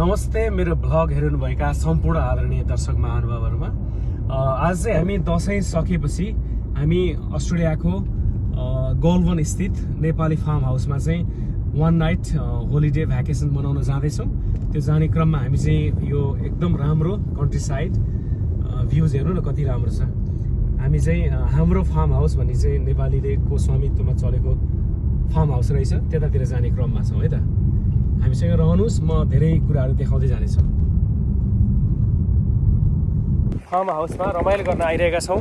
नमस्ते मेरो भ्लग हेर्नुभएका सम्पूर्ण आदरणीय दर्शक महानुभावहरुमा आज चाहिँ हामी दशैं सकेपछि हामी अस्ट्रेलियाको गोल्डवन स्थित नेपाली फार्म हाउसमा चाहिँ वन नाइट होलिडे भ्याकेसन मनाउन जाँदैछौँ। त्यो जाने क्रममा हामी चाहिँ यो एकदम राम्रो कन्ट्री साइड भ्यूज हेर्नु न कति राम्रो छ। हामी चाहिँ हाम्रो फार्म हाउस भन्ने चाहिँ नेपालीले को स्वामित्वमा चलेको फार्म हाउस रहेछ, त्यतातिर जाने क्रममा छौँ है त। हामीसँग रहनुहोस्, म धेरै कुराहरू देखाउँदै जानेछु। फार्म हाउसमा रमाइलो गर्न आइरहेका छौँ।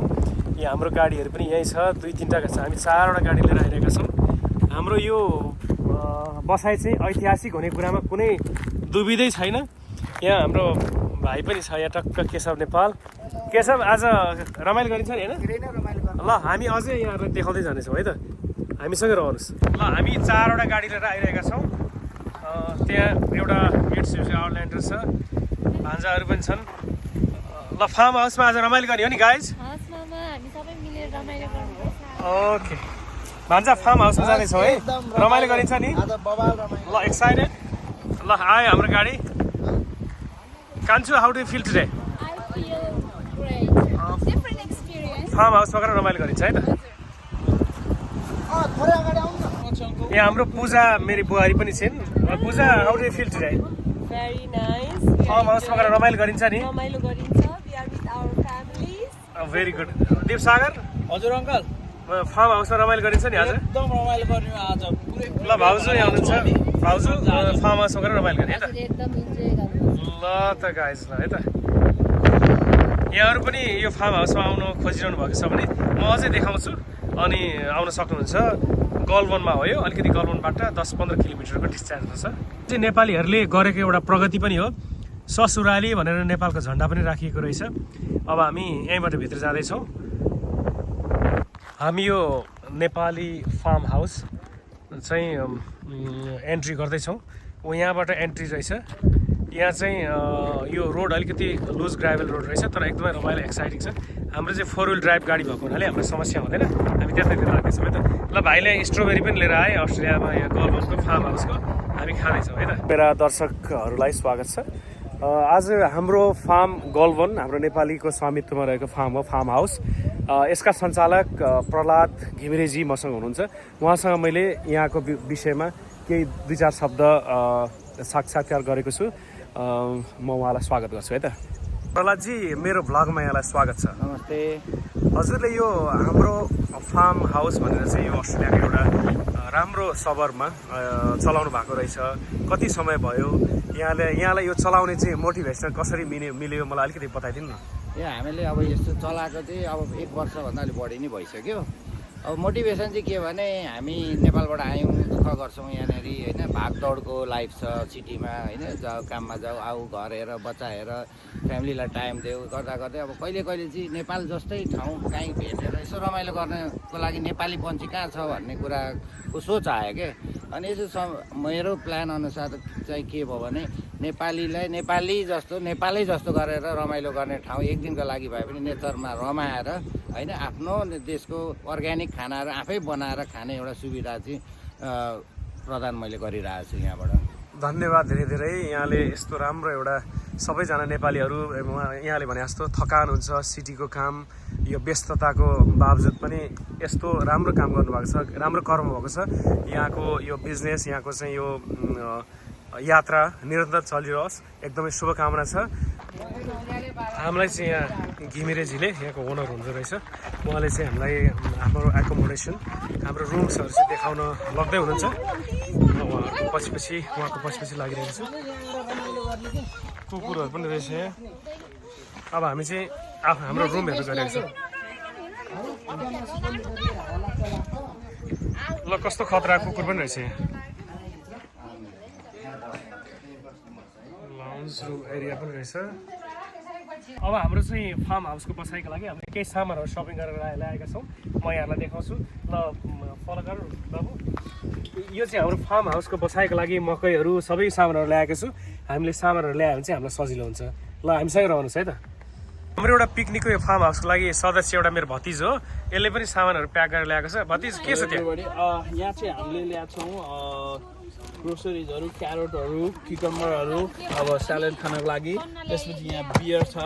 यहाँ हाम्रो गाडीहरू पनि यहीँ छ, 2-3टा छ। हामी 4वटा गाडी लिएर आइरहेका छौँ। हाम्रो यो बसाइ चाहिँ ऐतिहासिक हुने कुरामा कुनै दुविधै छैन। यहाँ हाम्रो भाइ पनि छ, यहाँ टक्क केशव नेपाल। केशव आज रमाइलो गरिन्छ नि होइन? ल हामी अझै यहाँहरूलाई देखाउँदै जानेछौँ है त, हामीसँग रहनुहोस्। ल हामी 4वटा गाडी लिएर आइरहेका छौँ। त्यहाँ एउटा मिट्सुबिसी आउटल्यान्डर छ, भान्जाहरू पनि छन्। ल फार्म हाउसमा आज रमाइलो गर्ने हो नि गाइज। ओके भान्जा फार्म हाउसमा जाँदैछौँ है, रमाइलो गरिन्छ नि। ल एक्साइटेड। ल आयो हाम्रो गाडी। कान्छु, how do feel today? Farm हाउसमा गएर रमाइलो गरिन्छ है त। यहाँ हाम्रो पूजा मेरी बुहारी पनि छिन्। Puja, how do feel today? Very nice. Farm हाउसमा गएर रमाइलो गरिन्छ नि? रमाइलो गरिन्छ। We are with our families. Very good. दिप सागर हजुर अङ्कल, फार्म हाउसमा रमाइलो गरिन्छ नि आज? एकदम रमाइलो गर्ने आज पुरै। ल भाउजू यहाँ हुनुहुन्छ, भाउजू फार्म हाउसमा गएर रमाइलो गर्ने है त। एकदम इन्जोय गर्नु। ल त गाइज, ल है त। यहाँहरू पनि यो फार्म हाउसमा आउनु खोजिरहनु भएको छ भने म अझै देखाउँछु, अनि आउन सक्नुहुन्छ। गोल्डवनमा हो यो, अलिकति गोल्डवनबाट 10-15 किलोमिटरको डिस्टेन्समा छ। चाहिँ नेपालीहरूले गरेको एउटा प्रगति पनि हो। ससुराली भनेर नेपालको झन्डा पनि राखिएको रहेछ। अब हामी यहीँबाट भित्र जाँदैछौँ। हामी यो नेपाली फार्म हाउस चाहिँ एन्ट्री गर्दैछौँ। यहाँबाट एन्ट्री रहेछ। यहाँ चाहिँ यो रोड अलिकति लुज ग्राभल रोड रहेछ, तर एकदमै रमाइलो एक्साइटिङ छ। हाम्रो चाहिँ 4 व्हिल ड्राइभ गाडी भएको हुनाले हामीलाई समस्या हुँदैन। हामी त्यतातिर लाग्दैछौँ है त। ल भाइले स्ट्रबेरी पनि लिएर आए अस्ट्रेलियामा, यहाँ गोल्डवनको फार्म हाउसको हामी खाँदैछौँ है त। मेरा दर्शकहरूलाई स्वागत छ। आज हाम्रो फार्म गोल्डवन हाम्रो नेपालीको स्वामित्वमा रहेको फार्म हो, फार्म हाउस। यसका सञ्चालक प्रहलाद घिमिरेजी मसँग हुनुहुन्छ। उहाँसँग मैले यहाँको विषयमा केही 2-4 शब्द साक्षात्कार गरेको छु। म उहाँलाई स्वागत गर्छु है त। प्रहलादजी, मेरो भ्लगमा यहाँलाई स्वागत छ। नमस्ते। हजुरले यो हाम्रो फार्म हाउस भनेर चाहिँ यो अस्ट्रेलियाको एउटा राम्रो सबरमा चलाउनु भएको रहेछ। कति समय भयो? यहाँलाई यो चलाउने चाहिँ मोटिभेसन कसरी मिल्यो मलाई अलिकति बताइदिनु न। हामीले अब यस्तो चलाएको चाहिँ अब 1 वर्षभन्दा अलि बढी नै भइसक्यो। अब मोटिभेसन चाहिँ के भने, हामी नेपालबाट आयौँ, दुःख गर्छौँ यहाँनिर होइन, भागदौडको लाइफ छ सिटीमा होइन। जाऊ काममा जाऊ, आऊ, घर हेर, बच्चा हेर, फ्यामिलीलाई टाइम देऊ गर्दा गर्दै अब कहिले कहिले चाहिँ नेपाल जस्तै ठाउँ काहीँ भेटेर यसो रमाइलो गर्नको लागि नेपाली पन्छी कहाँ छ भन्ने कुराको सोच आयो क्या। अनि यसो मेरो प्लान अनुसार चाहिँ के भयो भने, नेपालै जस्तो गरेर रमाइलो गर्ने ठाउँ 1 दिनको लागि भए पनि नेचरमा रमाएर होइन, आफ्नो देशको अर्ग्यानिक खानाहरू आफै बनाएर खाने एउटा सुविधा चाहिँ प्रदान मैले गरिरहेको छु यहाँबाट। धन्यवाद धेरै धेरै। यहाँले यस्तो राम्रो एउटा सबैजना नेपालीहरू यहाँले भने जस्तो थकान हुन्छ सिटीको काम, यो व्यस्तताको बावजुद पनि यस्तो राम्रो काम गर्नुभएको छ, राम्रो कर्म भएको छ। यहाँको यो बिजनेस, यहाँको चाहिँ यो यात्रा निरन्तर चलिरहोस्, एकदमै शुभकामना छ। हामीलाई चाहिँ यहाँ घिमिरेजीले, यहाँको ओनर हुँदो रहेछ, उहाँले चाहिँ हामीलाई हाम्रो एकोमोडेसन, हाम्रो रुम्सहरू चाहिँ देखाउन लग्दै हुनुहुन्छ। उहाँको पछि लागिरहेको छु। कुकुरहरू पनि रहेछ यहाँ। अब हामी चाहिँ हाम्रो रुमहरू गइरहेको छौँ। ल कस्तो खतरा कुकुर पनि रहेछ यहाँ। लाउन्ज रुम एरिया पनि रहेछ। अब हाम्रो चाहिँ फार्म हाउसको बसाइको लागि हामीले केही सामानहरू सपिङ गरेर ल्याएका छौँ। म यहाँलाई देखाउँछु। ल फलो गर बाबु। यो चाहिँ हाम्रो फार्म हाउसको बसाइको लागि मकैहरू सबै सामानहरू ल्याएको छु। हामीले सामानहरू ल्यायो भने चाहिँ हामीलाई सजिलो हुन्छ। ल हामीसँग रहनुहोस् है त। हाम्रो एउटा पिकनिकको यो फार्म हाउसको लागि सदस्य एउटा मेरो भतिज हो, यसले पनि सामानहरू प्याक गरेर ल्याएको छ। भतिज के छ त्यहाँ? यहाँ चाहिँ हामीले ल्याएको छौँ ग्रोसरिजहरू क्यारोटहरू क्युकम्बरहरू अब स्यालेड खानको लागि त्यसपछि यहाँ बियर छ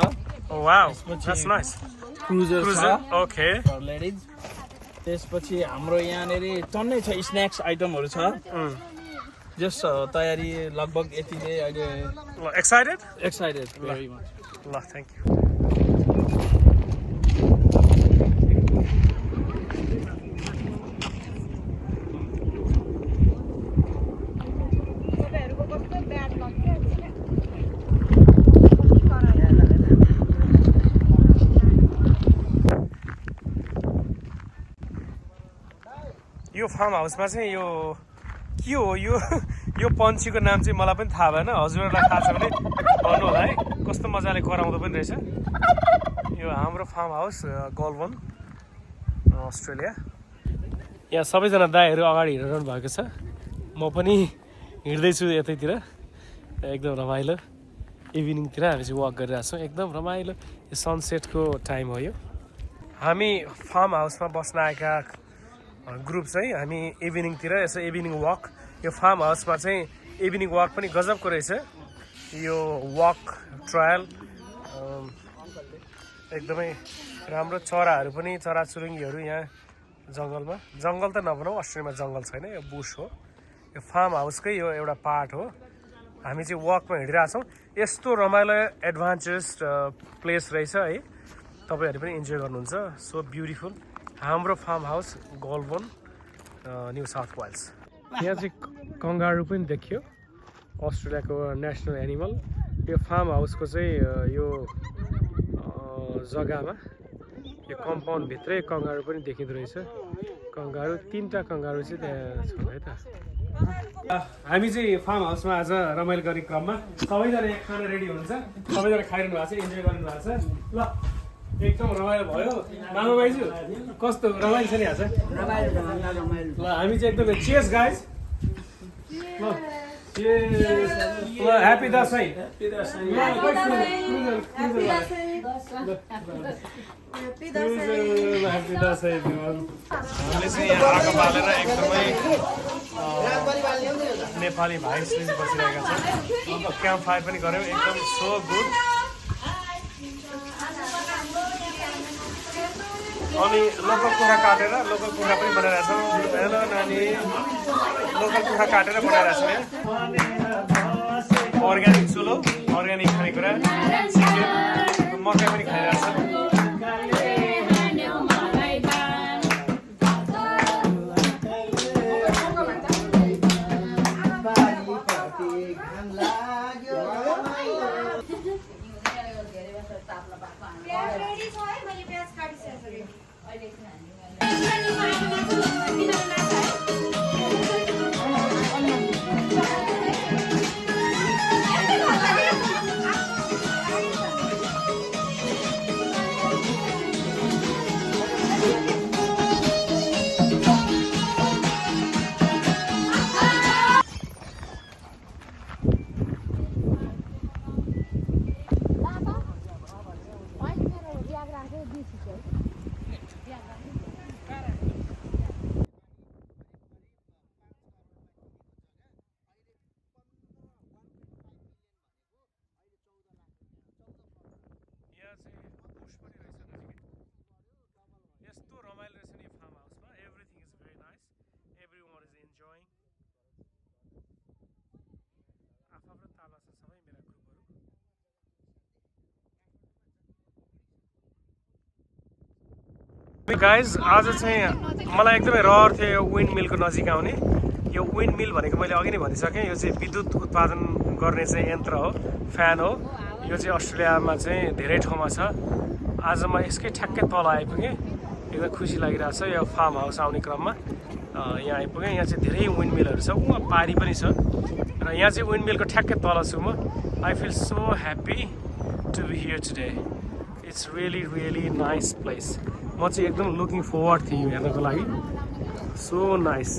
वाउ द्याट्स नाइस क्रुजर छ ओके फर लेडिज त्यसपछि हाम्रो यहाँनिर टन्नै छ स्न्याक्स आइटमहरू छ जस्ट तयारी लगभग यति नै अहिले एक्साइटेड भेरी मच ल थ्याङ्क यू यो फार्म हाउसमा चाहिँ यो के हो यो पन्छीको नाम चाहिँ मलाई पनि थाहा भएन हजुरहरूलाई थाहा छ भने भन्नु होला है कस्तो मजाले कराउँदो पनि रहेछ यो हाम्रो फार्म हाउस गोल्बन अस्ट्रेलिया यहाँ सबैजना दाइहरू अगाडि हिँडिरहनु भएको छ म पनि हिँड्दैछु यतैतिर एकदम रमाइलो इभिनिङतिर हामी चाहिँ वक गरिरहेको छौँ एकदम रमाइलो यो सनसेटको टाइम हो यो हामी फार्म हाउसमा बस्न आएका ग्रुप चाहिँ हामी इभिनिङतिर यसो इभिनिङ वक यो फार्म हाउसमा चाहिँ इभिनिङ वक पनि गजबको रहेछ यो वक ट्रायल एकदमै राम्रो चराहरू पनि चराचुरुङ्गीहरू यहाँ जङ्गलमा जङ्गल त नभनौँ अस्ट्रेलियामा जङ्गल छैन यो बुश हो यो फार्म हाउसकै यो एउटा पार्ट हो हामी चाहिँ वकमा हिँडिरहेछौँ यस्तो रमाइलो एडभान्चरस प्लेस रहेछ है तपाईँहरू पनि इन्जोय गर्नुहुन्छ सो ब्युटिफुल हाम्रो farm house Goulburn New South Wales यहाँ चाहिँ कङ्गारू पनि देखियो अस्ट्रेलियाको नेसनल एनिमल यो फार्म हाउसको चाहिँ यो जग्गामा यो कम्पाउन्डभित्रै कङ्गारू पनि देखिँदो रहेछ कङ्गारू 3टा कङ्गारू चाहिँ त्यहाँ छन् है त हामी चाहिँ फार्म हाउसमा आज रमाइलो गर्ने क्रममा सबैजना यहाँ खाना रेडी हुनुहुन्छ सबैजना खाइरहनु भएको छ इन्जोय गरिरहनु भएको छ ल एकदम रमाइलो भयो मामा भाइजू कस्तो रमाइलो छ नि आज ल हामी चाहिँ एकदम चियर्स गाइज ल ह्याप्पी दसैँ ह्याप्पी दसैँ हामीले चाहिँ यहाँ आगो बालेर एकदमै नेपाली भाइसले बसिरहेका छन् क्याम्प फायर पनि गऱ्यौँ एकदम सो गुड अनि लोकल कुखुरा काटेर लोकल कुखुरा पनि बनाइरहेछौँ हेलो नानी लोकल कुखुरा काटेर बनाइरहेछौँ यहाँ अर्ग्यानिक चुलो अर्ग्यानिक खानेकुरा चिकन मकै पनि खाइरहेछ यस्तो रमाइलो रहेछ नि फार्म हाउसमा everything is very nice everyone is enjoying आफ्नो तालमा छ सबै मेरा ग्रुपहरू गाइज आज चाहिँ मलाई एकदमै रहर थियो यो विन्ड मिलको नजिक आउने यो विन्ड मिल भनेको मैले अघि नै भनिसकेँ यो चाहिँ विद्युत उत्पादन गर्ने चाहिँ यन्त्र हो फ्यान हो यो चाहिँ अस्ट्रेलियामा चाहिँ धेरै ठाउँमा छ आज म यसकै ठ्याक्कै तल आइपुगेँ एकदम खुसी लागिरहेको छ यो फार्म हाउस आउने क्रममा यहाँ आइपुगेँ यहाँ चाहिँ धेरै विन्ड मिलहरू छ उहाँ पारी पनि छ र यहाँ चाहिँ विन्ड मिलको ठ्याक्कै तल छु म I feel so happy to be here today it's really really nice place म चाहिँ एकदम लुकिङ फरवर्ड थिएँ यो हेर्नको लागि सो नाइस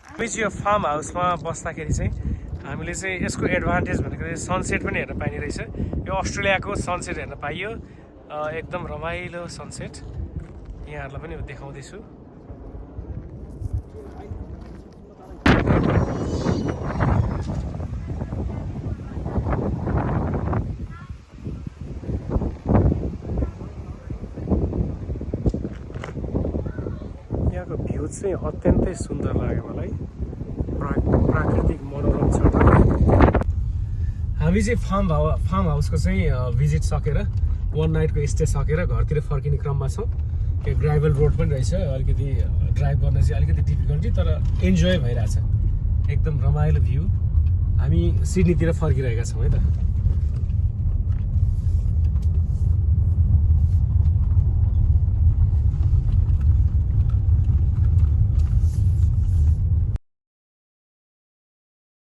हामी चाहिँ यो फार्म हाउसमा बस्दाखेरि चाहिँ हामीले चाहिँ यसको एडभान्टेज भनेको चाहिँ सनसेट पनि हेर्न पाइने रहेछ यो अस्ट्रेलियाको सनसेट हेर्न पाइयो एकदम रमाइलो सनसेट यहाँहरूलाई पनि देखाउँदैछु। यहाँको भ्यू चाहिँ अत्यन्तै सुन्दर लाग्यो मलाई, प्राकृतिक मनोरम छ। हामी चाहिँ फार्म हाउसको चाहिँ भिजिट सकेर 1 नाइटको स्टे सकेर घरतिर फर्किने क्रममा छौँ। यो ग्राभल रोड पनि रहेछ, अलिकति ड्राइभ गर्न चाहिँ अलिकति डिफिकल्टी, तर इन्जोय भइरहेछ। एकदम रमाइलो भ्यू। हामी सिडनीतिर फर्किरहेका छौँ है त।